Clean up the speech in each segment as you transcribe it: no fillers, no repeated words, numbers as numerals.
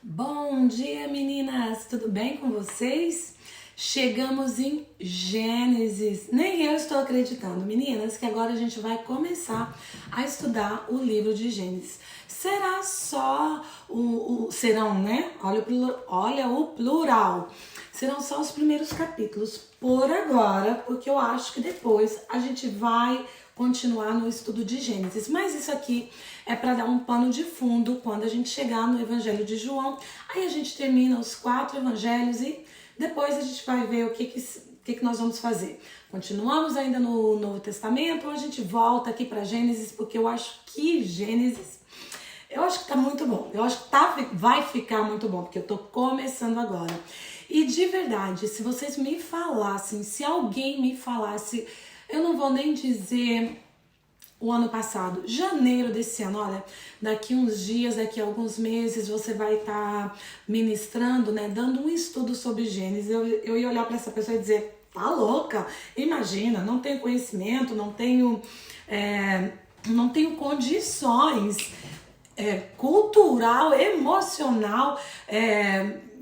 Bom dia, meninas! Tudo bem com vocês? Chegamos em Gênesis. Nem eu estou acreditando, meninas, que agora a gente vai começar a estudar o livro de Gênesis. Será só serão, né? Olha o plural. Serão só os primeiros capítulos por agora, porque eu acho que depois a gente vai continuar no estudo de Gênesis. Mas isso aqui é para dar um pano de fundo quando a gente chegar no Evangelho de João. Aí a gente termina os 4 evangelhos e depois a gente vai ver o que nós vamos fazer. Continuamos ainda no Novo Testamento ou a gente volta aqui para Gênesis, porque eu acho que Gênesis, eu acho que tá muito bom. Eu acho que vai ficar muito bom, porque eu tô começando agora. E de verdade, se vocês me falassem, se alguém me falasse, eu não vou nem dizer o ano passado, janeiro desse ano, olha, daqui uns dias, daqui a alguns meses, você vai estar ministrando, né, dando um estudo sobre Gênesis. Eu ia olhar para essa pessoa e dizer, tá louca? Imagina, não tenho conhecimento, não tenho condições cultural, emocional,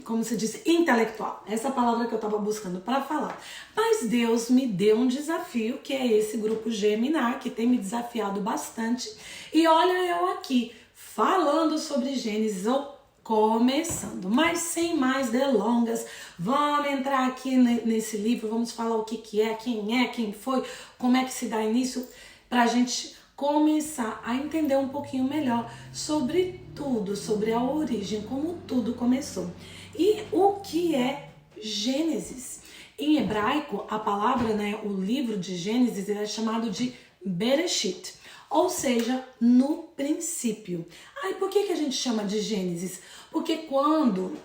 como se diz, intelectual. Essa palavra que eu estava buscando para falar. Mas Deus me deu um desafio, que é esse grupo Geminar, que tem me desafiado bastante. E olha eu aqui, falando sobre Gênesis, ou começando. Mas sem mais delongas, vamos entrar aqui nesse livro, vamos falar o que é, quem foi, como é que se dá início, para a gente começar a entender um pouquinho melhor sobre tudo, sobre a origem, como tudo começou. E o que é Gênesis? Em hebraico, a palavra, né, o livro de Gênesis, ele é chamado de Bereshit, ou seja, no princípio. Aí por que a gente chama de Gênesis? Porque quando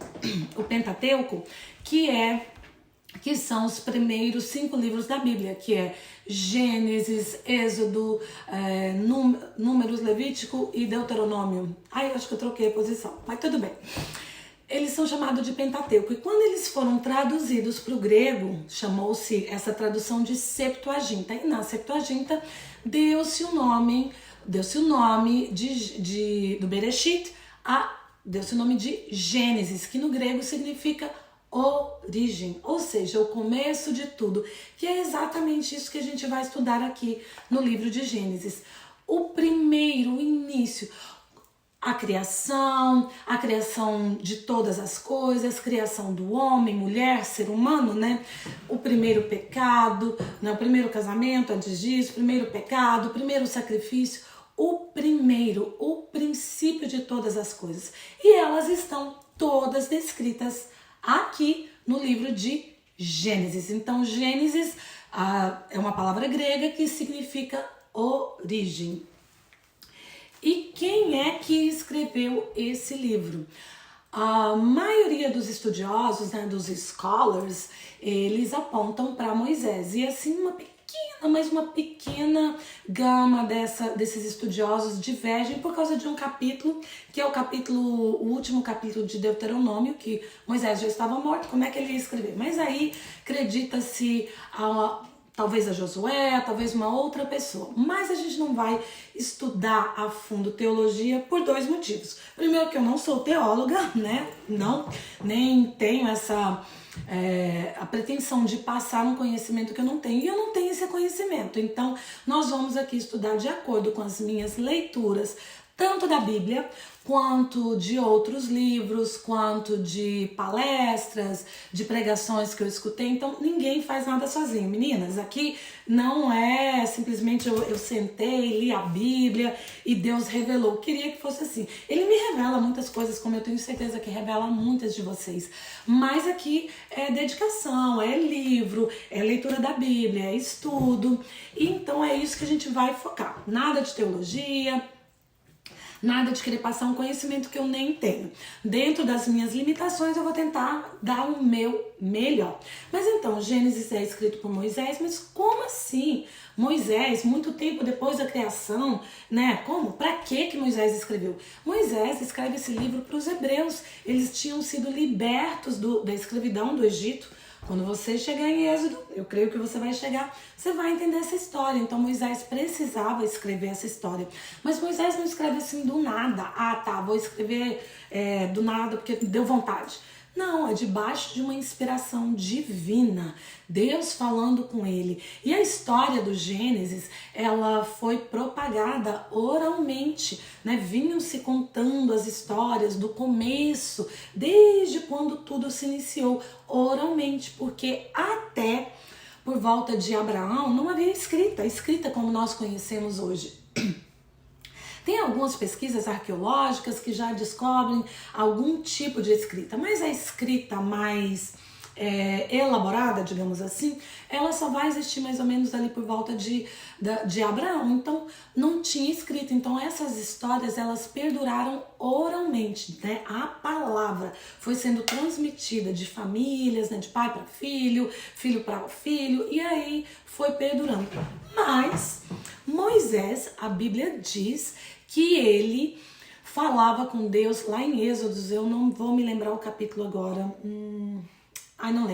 o Pentateuco, que são os primeiros 5 livros da Bíblia, que é Gênesis, Êxodo, Números, Levítico e Deuteronômio. Ai, eu acho que eu troquei a posição, mas tudo bem. Eles são chamados de Pentateuco. E quando eles foram traduzidos para o grego, chamou-se essa tradução de Septuaginta. E na Septuaginta deu-se o nome do Bereshit, deu-se o nome de Gênesis, que no grego significa origem, ou seja, o começo de tudo, que é exatamente isso que a gente vai estudar aqui no livro de Gênesis. O primeiro, o início, a criação de todas as coisas, criação do homem, mulher, ser humano, né? O primeiro pecado, né? O primeiro casamento antes disso, o primeiro pecado, o primeiro sacrifício, o princípio de todas as coisas. E elas estão todas descritas aqui no livro de Gênesis. Então, Gênesis é uma palavra grega que significa origem. E quem é que escreveu esse livro? A maioria dos estudiosos, né, dos scholars, eles apontam para Moisés. E assim, uma pequena gama desses estudiosos divergem por causa de um capítulo, que é o último capítulo de Deuteronômio, que Moisés já estava morto, como é que ele ia escrever? Mas aí acredita-se talvez a Josué, talvez uma outra pessoa. Mas a gente não vai estudar a fundo teologia por 2 motivos. Primeiro, que eu não sou teóloga, né? Nem tenho a pretensão de passar um conhecimento que eu não tenho. E eu não tenho esse conhecimento. Então, nós vamos aqui estudar de acordo com as minhas leituras, tanto da Bíblia, quanto de outros livros, quanto de palestras, de pregações que eu escutei. Então, ninguém faz nada sozinho, meninas. Aqui não é simplesmente eu sentei, li a Bíblia e Deus revelou. Queria que fosse assim. Ele me revela muitas coisas, como eu tenho certeza que revela muitas de vocês. Mas aqui é dedicação, é livro, é leitura da Bíblia, é estudo. E então é isso que a gente vai focar. Nada de teologia, nada de querer passar um conhecimento que eu nem tenho. Dentro das minhas limitações, eu vou tentar dar o meu melhor. Mas então, Gênesis é escrito por Moisés, mas como assim? Moisés, muito tempo depois da criação, né? Como? Para que Moisés escreveu? Moisés escreve esse livro para os hebreus. Eles tinham sido libertos da escravidão do Egito Quando você chegar em Êxodo, eu creio que você vai chegar, você vai entender essa história. Então Moisés precisava escrever essa história. Mas Moisés não escreve assim do nada. Ah, tá, vou escrever do nada porque deu vontade. Não, é debaixo de uma inspiração divina, Deus falando com ele. E a história do Gênesis, ela foi propagada oralmente, né? Vinham se contando as histórias do começo, desde quando tudo se iniciou, oralmente, porque até por volta de Abraão não havia escrita como nós conhecemos hoje. Tem algumas pesquisas arqueológicas que já descobrem algum tipo de escrita, mas a escrita mais elaborada, digamos assim, ela só vai existir mais ou menos ali por volta de Abraão. Então não tinha escrita. Então essas histórias, elas perduraram oralmente, né? A palavra foi sendo transmitida de famílias, né? De pai para filho, filho para filho, e aí foi perdurando. Mas Moisés, a Bíblia diz que ele falava com Deus lá em Êxodos. Eu não vou me lembrar o capítulo agora. Não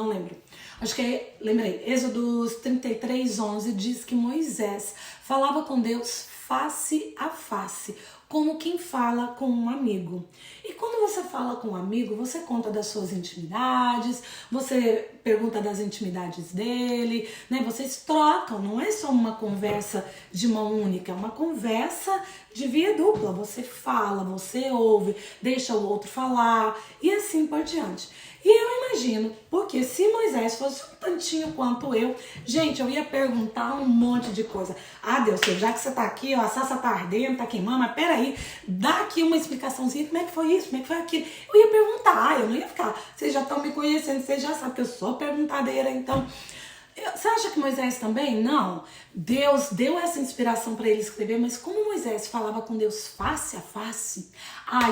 lembro. Acho que lembrei. Êxodos 33:11 diz que Moisés falava com Deus face a face, como quem fala com um amigo. E quando você fala com um amigo, você conta das suas intimidades, você pergunta das intimidades dele, né? Vocês trocam, não é só uma conversa de mão única, é uma conversa de via dupla. Você fala, você ouve, deixa o outro falar e assim por diante. E eu imagino, porque se Moisés fosse um tantinho quanto eu, gente, eu ia perguntar um monte de coisa. Ah, Deus, já que você tá aqui, ó, a salsa tá ardendo, tá queimando, mas peraí, dá aqui uma explicaçãozinha, como é que foi isso, como é que foi aquilo. Eu ia perguntar, eu não ia ficar, vocês já estão me conhecendo, vocês já sabem que eu sou perguntadeira, então... Você acha que Moisés também? Não. Deus deu essa inspiração para ele escrever, mas como Moisés falava com Deus face a face,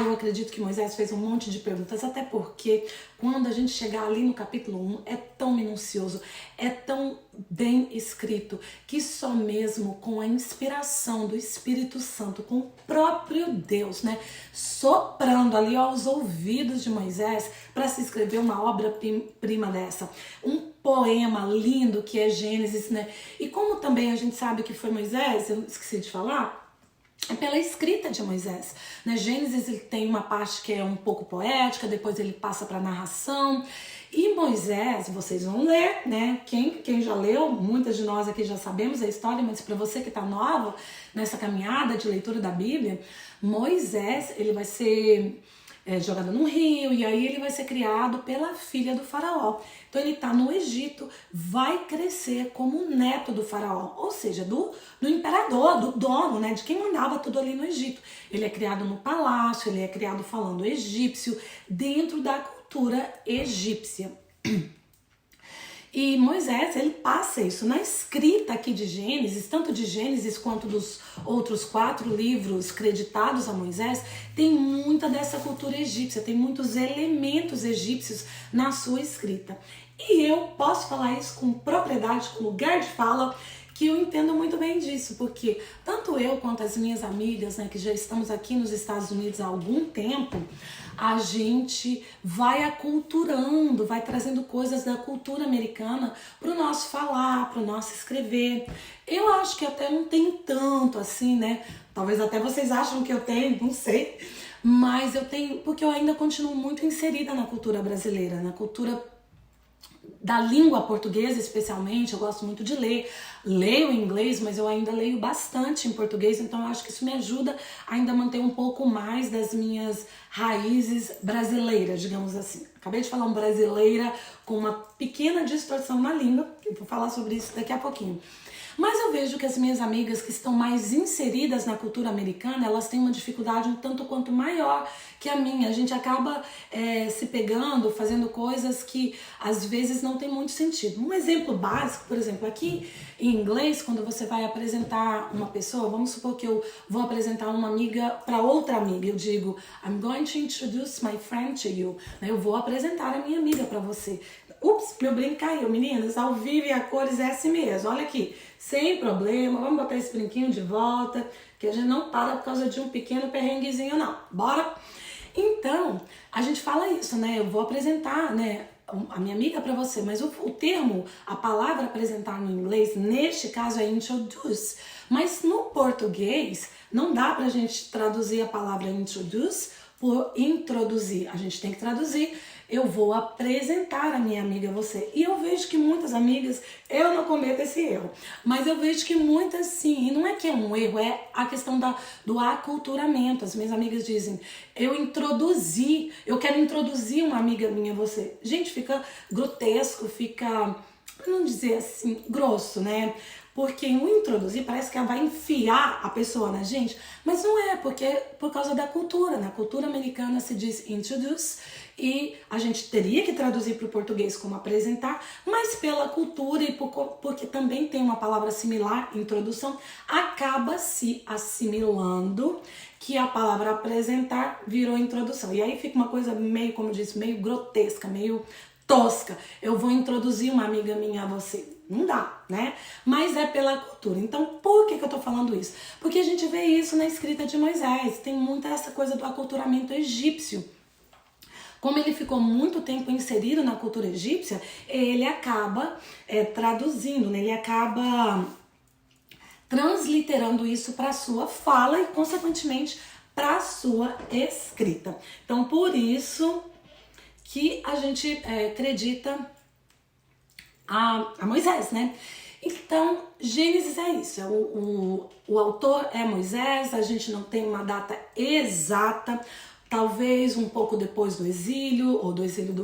eu acredito que Moisés fez um monte de perguntas, até porque quando a gente chegar ali no capítulo 1, é tão minucioso, é tão bem escrito, que só mesmo com a inspiração do Espírito Santo, com o próprio Deus, né, soprando ali aos ouvidos de Moisés para se escrever uma obra-prima dessa, um poema lindo que é Gênesis, né? E como também a gente sabe que foi Moisés, eu esqueci de falar, é pela escrita de Moisés, né? Gênesis, ele tem uma parte que é um pouco poética, depois ele passa para narração. E Moisés, vocês vão ler, né? Quem já leu, muitas de nós aqui já sabemos a história, mas para você que está nova nessa caminhada de leitura da Bíblia, Moisés, ele vai ser jogado num rio, e aí ele vai ser criado pela filha do faraó. Então ele está no Egito, vai crescer como neto do faraó, ou seja, do imperador, do dono, né, de quem mandava tudo ali no Egito. Ele é criado no palácio, ele é criado falando egípcio, dentro da cultura egípcia. E Moisés, ele passa isso na escrita aqui de Gênesis, tanto de Gênesis quanto dos outros 4 livros creditados a Moisés, tem muita dessa cultura egípcia, tem muitos elementos egípcios na sua escrita. E eu posso falar isso com propriedade, com lugar de fala, que eu entendo muito bem disso, porque tanto eu quanto as minhas amigas, né, que já estamos aqui nos Estados Unidos há algum tempo, a gente vai aculturando, vai trazendo coisas da cultura americana para o nosso falar, para o nosso escrever. Eu acho que até não tem tanto assim, né? Talvez até vocês acham que eu tenho, não sei. Mas eu tenho, porque eu ainda continuo muito inserida na cultura brasileira, na cultura da língua portuguesa especialmente. Eu gosto muito de ler, leio em inglês, mas eu ainda leio bastante em português, então eu acho que isso me ajuda ainda a manter um pouco mais das minhas raízes brasileiras, digamos assim. Acabei de falar um brasileira com uma pequena distorção na língua, eu vou falar sobre isso daqui a pouquinho. Mas eu vejo que as minhas amigas que estão mais inseridas na cultura americana, elas têm uma dificuldade um tanto quanto maior que a minha. A gente acaba se pegando, fazendo coisas que às vezes não tem muito sentido. Um exemplo básico, por exemplo, aqui em inglês, quando você vai apresentar uma pessoa, vamos supor que eu vou apresentar uma amiga para outra amiga, eu digo, I'm going to introduce my friend to you. Eu vou apresentar a minha amiga para você. Ups, meu brinco caiu, meninas, ao vivo e a cores é assim mesmo, olha aqui, sem problema, vamos botar esse brinquinho de volta, que a gente não para por causa de um pequeno perrenguezinho não, bora? Então, a gente fala isso, né, eu vou apresentar, né, a minha amiga para você, mas o termo, a palavra apresentar no inglês, neste caso é introduce. Mas no português, não dá pra gente traduzir a palavra introduce por introduzir. A gente tem que traduzir, eu vou apresentar a minha amiga a você. E eu vejo que muitas amigas, eu não cometo esse erro, mas eu vejo que muitas sim, e não é que é um erro, é a questão do aculturamento. As minhas amigas dizem, eu quero introduzir uma amiga minha a você. Gente, fica grotesco, fica, pra não dizer assim, grosso, né? Porque o introduzir parece que ela vai enfiar a pessoa na gente, mas não é, porque por causa da cultura. Na cultura americana se diz introduce e a gente teria que traduzir para o português como apresentar, mas pela cultura e porque também tem uma palavra similar, introdução, acaba se assimilando que a palavra apresentar virou introdução. E aí fica uma coisa meio, como eu disse, meio grotesca, meio tosca. Eu vou introduzir uma amiga minha a você. Não dá, né? Mas é pela cultura. Então, por que eu tô falando isso? Porque a gente vê isso na escrita de Moisés. Tem muita essa coisa do aculturamento egípcio. Como ele ficou muito tempo inserido na cultura egípcia, ele acaba traduzindo, né? Ele acaba transliterando isso para a sua fala e, consequentemente, para a sua escrita. Então, por isso que a gente acredita a Moisés, né? Então, Gênesis é isso. O autor é Moisés, a gente não tem uma data exata, talvez um pouco depois do exílio, ou do exílio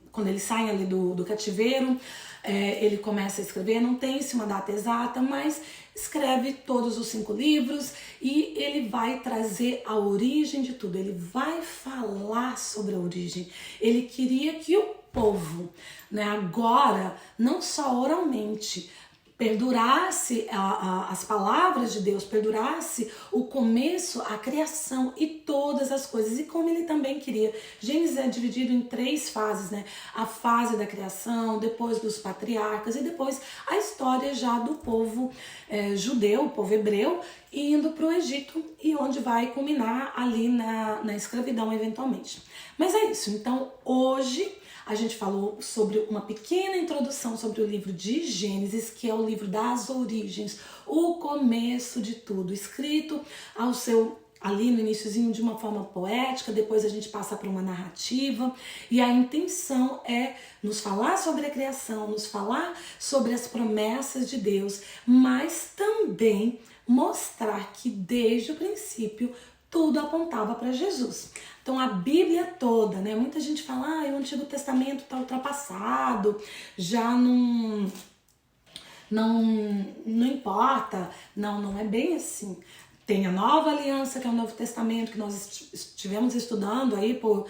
quando eles saem ali do cativeiro, ele começa a escrever, não tem-se uma data exata, mas escreve todos os 5 livros e ele vai trazer a origem de tudo, ele vai falar sobre a origem. Ele queria que o povo, né, agora, não só oralmente, perdurasse as palavras de Deus, perdurasse o começo, a criação e todas as coisas, e como ele também queria. Gênesis é dividido em 3 fases, né? A fase da criação, depois dos patriarcas e depois a história já do povo judeu, o povo hebreu, indo para o Egito e onde vai culminar ali na escravidão eventualmente. Mas é isso, então hoje a gente falou sobre uma pequena introdução sobre o livro de Gênesis, que é o livro das origens, o começo de tudo, escrito ali no iniciozinho de uma forma poética, depois a gente passa para uma narrativa, e a intenção é nos falar sobre a criação, nos falar sobre as promessas de Deus, mas também mostrar que desde o princípio tudo apontava para Jesus. Então a Bíblia toda, né? Muita gente fala, o Antigo Testamento está ultrapassado, já não importa. Não é bem assim. Tem a Nova Aliança, que é o Novo Testamento, que nós estivemos estudando aí por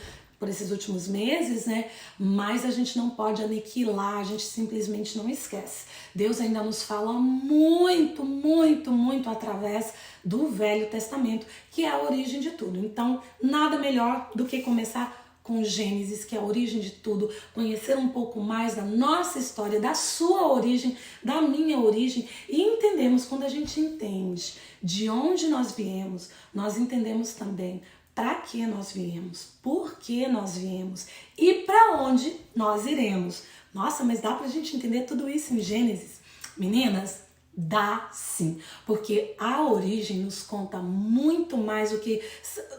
esses últimos meses, né? Mas a gente não pode aniquilar, a gente simplesmente não esquece. Deus ainda nos fala muito, muito, muito através do Velho Testamento, que é a origem de tudo. Então, nada melhor do que começar com Gênesis, que é a origem de tudo, conhecer um pouco mais da nossa história, da sua origem, da minha origem, e entendemos, quando a gente entende de onde nós viemos, nós entendemos também para que nós viemos, por que nós viemos e para onde nós iremos. Nossa, mas dá pra gente entender tudo isso em Gênesis? Meninas, dá sim, porque a origem nos conta muito mais do que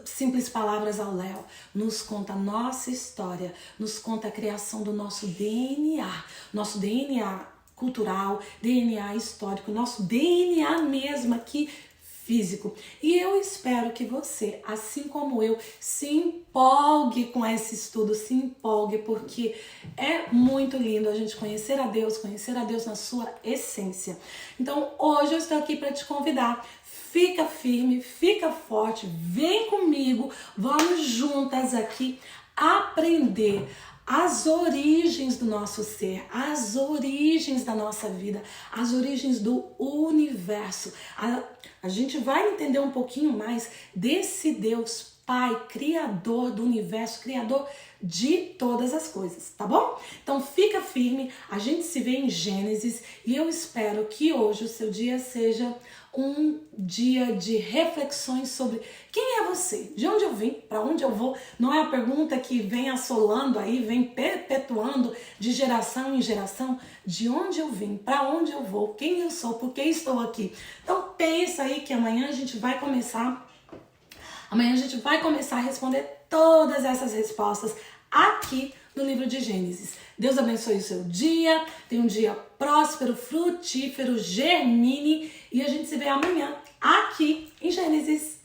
simples palavras ao léu. Nos conta a nossa história, nos conta a criação do nosso DNA cultural, DNA histórico, nosso DNA mesmo aqui físico. E eu espero que você, assim como eu, se empolgue com esse estudo, se empolgue, porque é muito lindo a gente conhecer a Deus na sua essência. Então, hoje eu estou aqui para te convidar. Fica firme, fica forte, vem comigo, vamos juntas aqui aprender as origens do nosso ser, as origens da nossa vida, as origens do universo. A gente vai entender um pouquinho mais desse Deus Pai, Criador do universo, Criador de todas as coisas, tá bom? Então fica firme, a gente se vê em Gênesis e eu espero que hoje o seu dia seja um dia de reflexões sobre quem é você, de onde eu vim, para onde eu vou. Não é a pergunta que vem assolando aí, vem perpetuando de geração em geração, de onde eu vim, para onde eu vou, quem eu sou, por que estou aqui. Então pensa aí que amanhã a gente vai começar a responder todas essas respostas aqui no livro de Gênesis. Deus abençoe o seu dia, tenha um dia próspero, frutífero, germine e a gente se vê amanhã aqui em Gênesis.